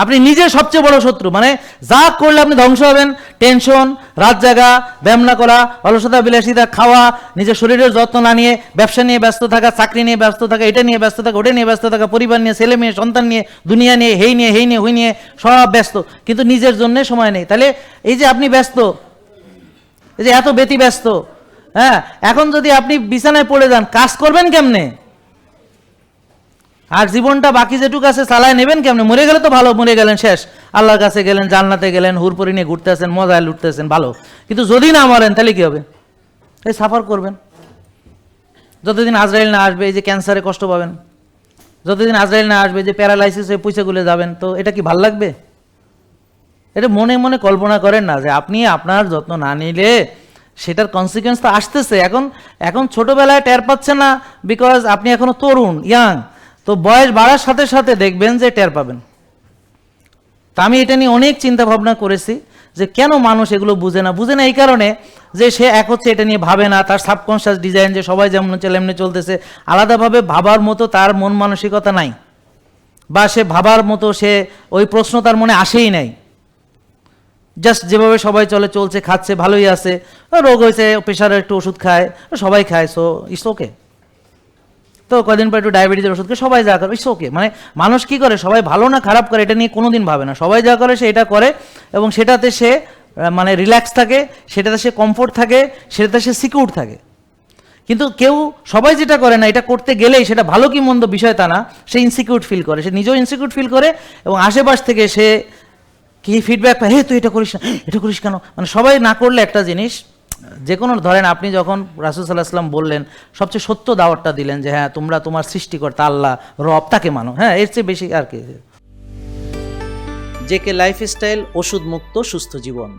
আপনি নিজে সবচেয়ে বড় শত্রু। মানে যা করলে আপনি ধ্বংস হবেন, টেনশন, রাত জাগা, ব্যায়াম না করা, অলসতা, বিলাসিতা, খাওয়া, নিজের শরীরের যত্ন না নিয়ে, ব্যবসা নিয়ে ব্যস্ত থাকা, চাকরি নিয়ে ব্যস্ত থাকা, এটা নিয়ে ব্যস্ত থাকা, ওটা নিয়ে ব্যস্ত থাকা, পরিবার নিয়ে, ছেলে মেয়ে, সন্তান নিয়ে, দুনিয়া নিয়ে, হেই নিয়ে, হুই নিয়ে, সব ব্যস্ত, কিন্তু নিজের জন্য সময় নেই। তাহলে এই যে আপনি ব্যস্ত, এই যে এত ব্যস্ত, হ্যাঁ, এখন যদি আপনি বিছানায় পড়ে যান, কাজ করবেন কেমনে? আর জীবনটা বাকি যেটুকু আছে চালায় নেবেন কেমনে? মরে গেলে তো ভালো, মরে গেলেন, শেষ, আল্লাহর কাছে গেলেন, জান্নাতে গেলেন, হুরপুরি নিয়ে ঘুরতে আসেন, মজায় লুটতেছেন, ভালো। কিন্তু যদি না মরেন তাহলে কি হবে? এই সাফার করবেন যতদিন আজরাইল না আসবে। এই যে ক্যান্সারে কষ্ট পাবেন যতদিন আজরাইল না আসবে, যে প্যারালাইসিস হয়ে পুঁছে গুলে যাবেন, তো এটা কি ভাল লাগবে? এটা মনে মনে কল্পনা করেন না যে আপনি আপনার যত্ন না নিলে সেটার কনসিকুয়েন্স তো আসতেছে। এখন ছোটবেলায় টের পাচ্ছে না, বিকজ আপনি এখনো তরুণ, ইয়াং, তো বয়স বাড়ার সাথে সাথে দেখবেন যে টের পাবেন। তা আমি এটা নিয়ে অনেক চিন্তা ভাবনা করেছি যে কেন মানুষ এগুলো বুঝে না এই কারণে যে সে এক হচ্ছে এটা নিয়ে ভাবে না, তার সাবকনশিয়াস ডিজাইন যে সবাই যেমন চলে এমনি চলতেছে, আলাদাভাবে ভাবার মতো তার মন মানসিকতা নাই, বা সে ভাবার মতো সে ওই প্রশ্ন তার মনে আসেই নাই। জাস্ট যেভাবে সবাই চলছে, খাচ্ছে, ভালোই আছে, রোগ হয়েছে, প্রেশারের একটু ওষুধ খায়, সবাই খায়, সো ইটস ওকে। তো কদিন পর একটু ডায়াবেটিসের ওষুধ খেয়ে সবাই যা করে ইটস ওকে। মানে মানুষ কি করে, সবাই ভালো না খারাপ করে এটা নিয়ে কোনোদিন ভাবে না, সবাই যা করে সে এটা করে, এবং সেটাতে সে মানে রিল্যাক্স থাকে, সেটাতে সে কমফোর্ট থাকে, সেটাতে সে সিকিউর থাকে। কিন্তু সবাই যেটা করে না, এটা করতে গেলেই সেটা ভালো কি মন্দ বিষয় তা না, সে ইনসিকিউর ফিল করে, সে নিজেও ইনসিকিউর ফিল করে, এবং আশেপাশ থেকে সে কি ফিডব্যাক পায়, হে তুই এটা করিস না, এটা করিস কেন? মানে সবাই না করলে একটা জিনিস, যে কোনো, ধরেন আপনি যখন রাসূল সাল্লাল্লাহু আলাইহি ওয়াসাল্লাম বললেন, সবচেয়ে সত্য দাওয়াতটা দিলেন যে হ্যাঁ তোমরা তোমার সৃষ্টিকর্তা আল্লাহ রব তাকে মানো, হ্যাঁ, এর চেয়ে বেশি আর কি। জেকে লাইফস্টাইল, ওষুধ মুক্ত সুস্থ জীবন।